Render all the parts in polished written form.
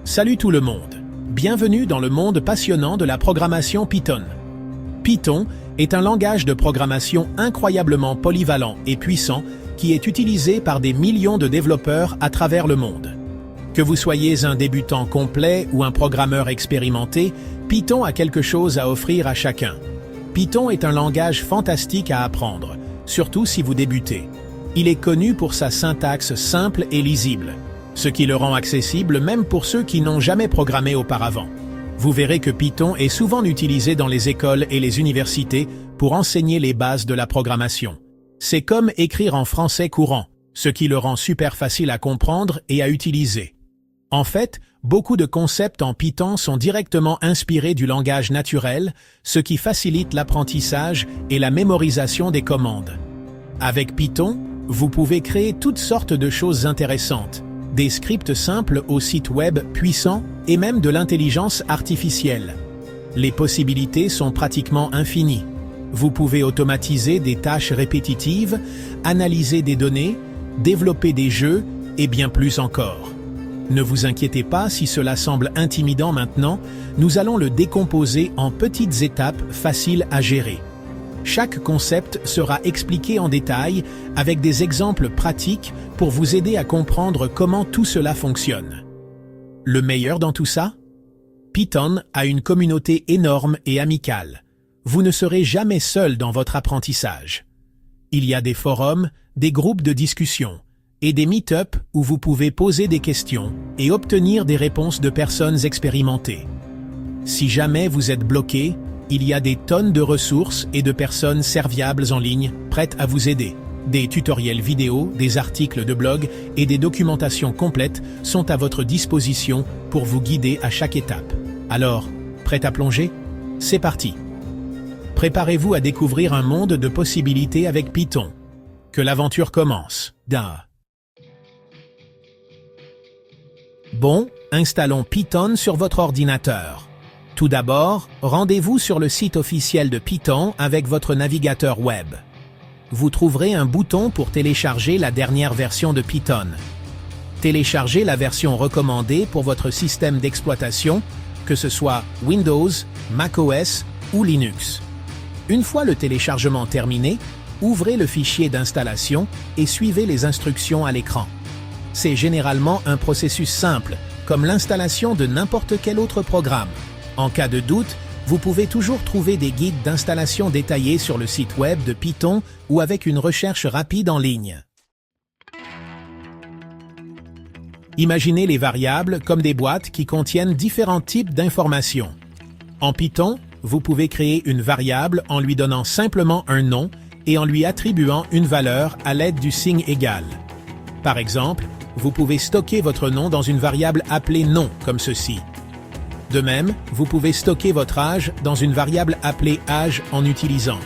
Salut tout le monde. Bienvenue dans le monde passionnant de la programmation Python. Python est un langage de programmation incroyablement polyvalent et puissant qui est utilisé par des millions de développeurs à travers le monde. Que vous soyez un débutant complet ou un programmeur expérimenté, Python a quelque chose à offrir à chacun. Python est un langage fantastique à apprendre, surtout si vous débutez. Il est connu pour sa syntaxe simple et lisible, ce qui le rend accessible même pour ceux qui n'ont jamais programmé auparavant. Vous verrez que Python est souvent utilisé dans les écoles et les universités pour enseigner les bases de la programmation. C'est comme écrire en français courant, ce qui le rend super facile à comprendre et à utiliser. En fait, beaucoup de concepts en Python sont directement inspirés du langage naturel, ce qui facilite l'apprentissage et la mémorisation des commandes. Avec Python, vous pouvez créer toutes sortes de choses intéressantes, des scripts simples aux sites web puissants et même de l'intelligence artificielle. Les possibilités sont pratiquement infinies. Vous pouvez automatiser des tâches répétitives, analyser des données, développer des jeux et bien plus encore. Ne vous inquiétez pas si cela semble intimidant maintenant, nous allons le décomposer en petites étapes faciles à gérer. Chaque concept sera expliqué en détail avec des exemples pratiques pour vous aider à comprendre comment tout cela fonctionne. Le meilleur dans tout ça? Python a une communauté énorme et amicale. Vous ne serez jamais seul dans votre apprentissage. Il y a des forums, des groupes de discussion et des meet-ups où vous pouvez poser des questions et obtenir des réponses de personnes expérimentées. Si jamais vous êtes bloqué, il y a des tonnes de ressources et de personnes serviables en ligne prêtes à vous aider. Des tutoriels vidéo, des articles de blog et des documentations complètes sont à votre disposition pour vous guider à chaque étape. Alors, prêt à plonger? C'est parti! Préparez-vous à découvrir un monde de possibilités avec Python. Que l'aventure commence. Bon, installons Python sur votre ordinateur. Tout d'abord, rendez-vous sur le site officiel de Python avec votre navigateur web. Vous trouverez un bouton pour télécharger la dernière version de Python. Téléchargez la version recommandée pour votre système d'exploitation, que ce soit Windows, macOS ou Linux. Une fois le téléchargement terminé, ouvrez le fichier d'installation et suivez les instructions à l'écran. C'est généralement un processus simple, comme l'installation de n'importe quel autre programme. En cas de doute, vous pouvez toujours trouver des guides d'installation détaillés sur le site web de Python ou avec une recherche rapide en ligne. Imaginez les variables comme des boîtes qui contiennent différents types d'informations. En Python, vous pouvez créer une variable en lui donnant simplement un nom et en lui attribuant une valeur à l'aide du signe égal. Par exemple, vous pouvez stocker votre nom dans une variable appelée nom, comme ceci. De même, vous pouvez stocker votre âge dans une variable appelée âge en utilisant.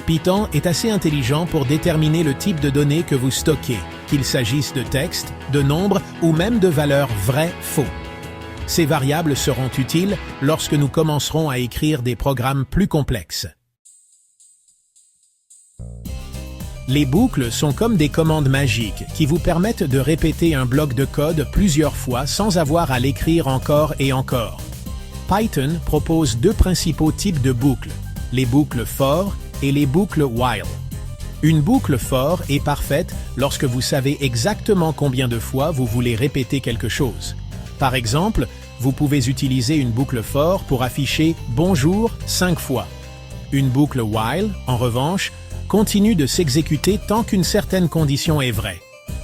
Python est assez intelligent pour déterminer le type de données que vous stockez, qu'il s'agisse de texte, de nombres ou même de valeurs vraies-faux. Ces variables seront utiles lorsque nous commencerons à écrire des programmes plus complexes. Les boucles sont comme des commandes magiques qui vous permettent de répéter un bloc de code plusieurs fois sans avoir à l'écrire encore et encore. Python propose deux principaux types de boucles, les boucles for et les boucles while. Une boucle for est parfaite lorsque vous savez exactement combien de fois vous voulez répéter quelque chose. Par exemple, vous pouvez utiliser une boucle for pour afficher « bonjour » 5 fois. Une boucle while, en revanche, continue de s'exécuter tant qu'une certaine condition est vraie.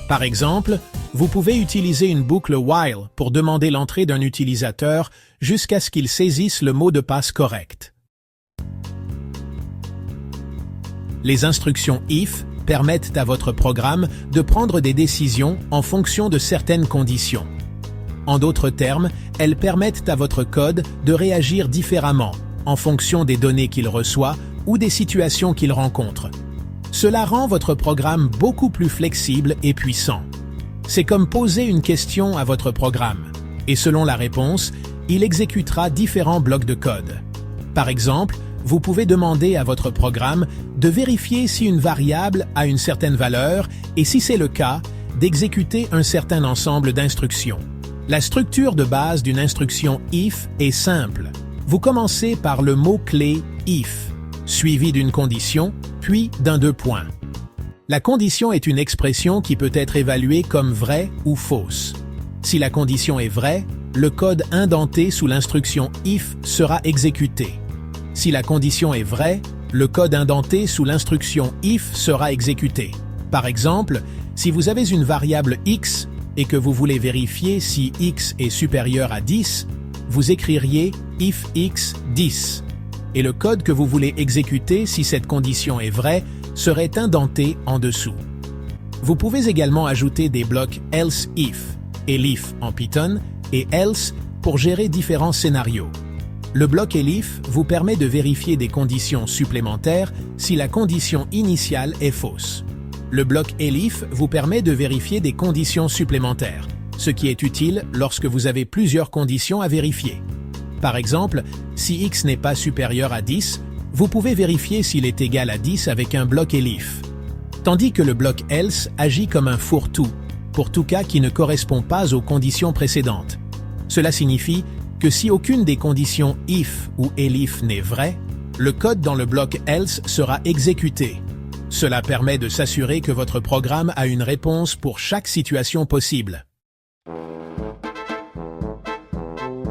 Par exemple, vous pouvez utiliser une boucle while pour demander l'entrée d'un utilisateur jusqu'à ce qu'il saisisse le mot de passe correct. Les instructions if permettent à votre programme de prendre des décisions en fonction de certaines conditions. En d'autres termes, elles permettent à votre code de réagir différemment en fonction des données qu'il reçoit ou des situations qu'il rencontre. Cela rend votre programme beaucoup plus flexible et puissant. C'est comme poser une question à votre programme, et selon la réponse, il exécutera différents blocs de code. Par exemple, vous pouvez demander à votre programme de vérifier si une variable a une certaine valeur et si c'est le cas, d'exécuter un certain ensemble d'instructions. La structure de base d'une instruction if est simple. Vous commencez par le mot-clé if, suivi d'une condition, puis d'un 2 points. La condition est une expression qui peut être évaluée comme vraie ou fausse. Si la condition est vraie, le code indenté sous l'instruction if sera exécuté. Si la condition est vraie, le code indenté sous l'instruction if sera exécuté. Par exemple, si vous avez une variable x et que vous voulez vérifier si x est supérieur à 10, vous écririez if x 10. Et le code que vous voulez exécuter si cette condition est vraie serait indenté en dessous. Vous pouvez également ajouter des blocs else if, elif en Python, et else pour gérer différents scénarios. Le bloc elif vous permet de vérifier des conditions supplémentaires si la condition initiale est fausse. Le bloc elif vous permet de vérifier des conditions supplémentaires, ce qui est utile lorsque vous avez plusieurs conditions à vérifier. Par exemple, si x n'est pas supérieur à 10, vous pouvez vérifier s'il est égal à 10 avec un bloc elif. Tandis que le bloc else agit comme un fourre-tout, pour tout cas qui ne correspond pas aux conditions précédentes. Cela signifie que si aucune des conditions if ou elif n'est vraie, le code dans le bloc else sera exécuté. Cela permet de s'assurer que votre programme a une réponse pour chaque situation possible.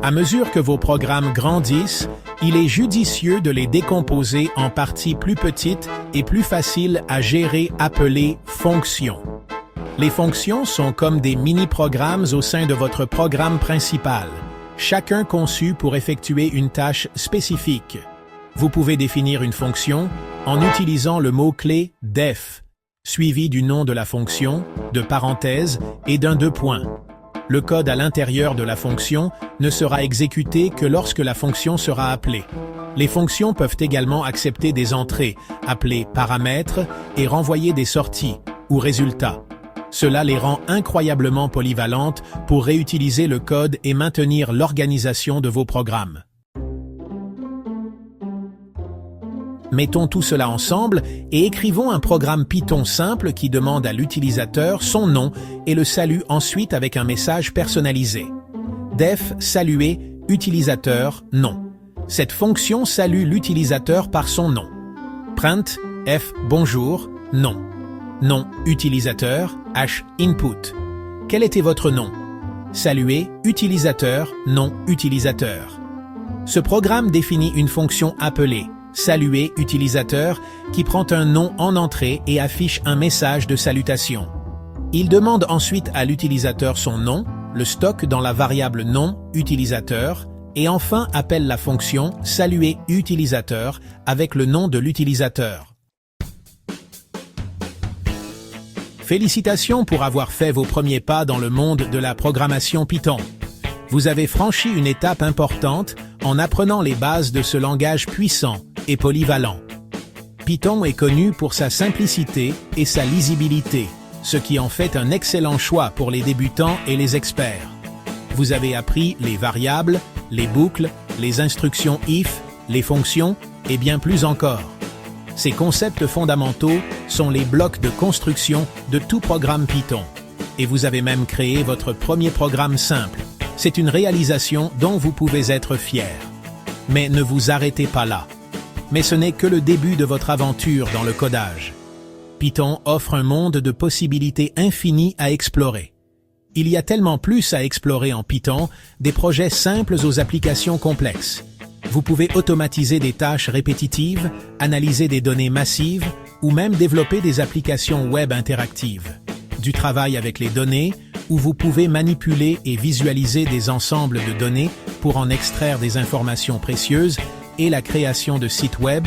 À mesure que vos programmes grandissent, il est judicieux de les décomposer en parties plus petites et plus faciles à gérer appelées fonctions. Les fonctions sont comme des mini-programmes au sein de votre programme principal, chacun conçu pour effectuer une tâche spécifique. Vous pouvez définir une fonction en utilisant le mot-clé def, suivi du nom de la fonction, de parenthèses et d'un 2 points. Le code à l'intérieur de la fonction ne sera exécuté que lorsque la fonction sera appelée. Les fonctions peuvent également accepter des entrées, appelées paramètres, et renvoyer des sorties, ou résultats. Cela les rend incroyablement polyvalentes pour réutiliser le code et maintenir l'organisation de vos programmes. Mettons tout cela ensemble et écrivons un programme Python simple qui demande à l'utilisateur son nom et le salue ensuite avec un message personnalisé. Def saluer utilisateur nom. Cette fonction salue l'utilisateur par son nom. Print f bonjour nom. Nom utilisateur h input. Quel était votre nom? Saluer utilisateur nom utilisateur. Ce programme définit une fonction appelée saluer utilisateur qui prend un nom en entrée et affiche un message de salutation. Il demande ensuite à l'utilisateur son nom, le stocke dans la variable nom utilisateur et enfin appelle la fonction saluer utilisateur avec le nom de l'utilisateur. Félicitations pour avoir fait vos premiers pas dans le monde de la programmation Python. Vous avez franchi une étape importante en apprenant les bases de ce langage puissant et polyvalent. Python est connu pour sa simplicité et sa lisibilité, ce qui en fait un excellent choix pour les débutants et les experts. Vous avez appris les variables, les boucles, les instructions if, les fonctions et bien plus encore. Ces concepts fondamentaux sont les blocs de construction de tout programme Python. Et vous avez même créé votre premier programme simple. C'est une réalisation dont vous pouvez être fier. Mais ne vous arrêtez pas là. Mais ce n'est que le début de votre aventure dans le codage. Python offre un monde de possibilités infinies à explorer. Il y a tellement plus à explorer en Python, des projets simples aux applications complexes. Vous pouvez automatiser des tâches répétitives, analyser des données massives ou même développer des applications web interactives. Du travail avec les données, où vous pouvez manipuler et visualiser des ensembles de données pour en extraire des informations précieuses, et la création de sites web,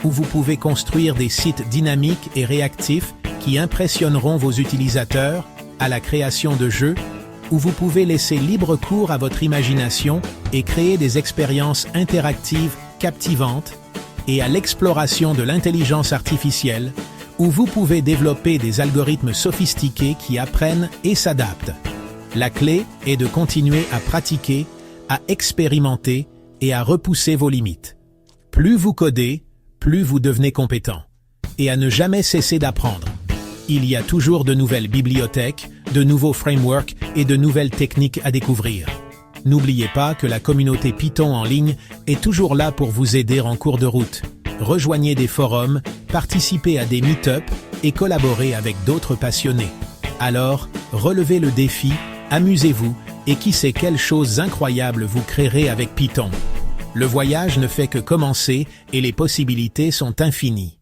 où vous pouvez construire des sites dynamiques et réactifs qui impressionneront vos utilisateurs, à la création de jeux, où vous pouvez laisser libre cours à votre imagination et créer des expériences interactives captivantes, et à l'exploration de l'intelligence artificielle, où vous pouvez développer des algorithmes sophistiqués qui apprennent et s'adaptent. La clé est de continuer à pratiquer, à expérimenter et à repousser vos limites. Plus vous codez, plus vous devenez compétent. Et à ne jamais cesser d'apprendre. Il y a toujours de nouvelles bibliothèques, de nouveaux frameworks et de nouvelles techniques à découvrir. N'oubliez pas que la communauté Python en ligne est toujours là pour vous aider en cours de route. Rejoignez des forums, participez à des meet-up et collaborez avec d'autres passionnés. Alors, relevez le défi, amusez-vous et qui sait quelles choses incroyables vous créerez avec Python. Le voyage ne fait que commencer et les possibilités sont infinies.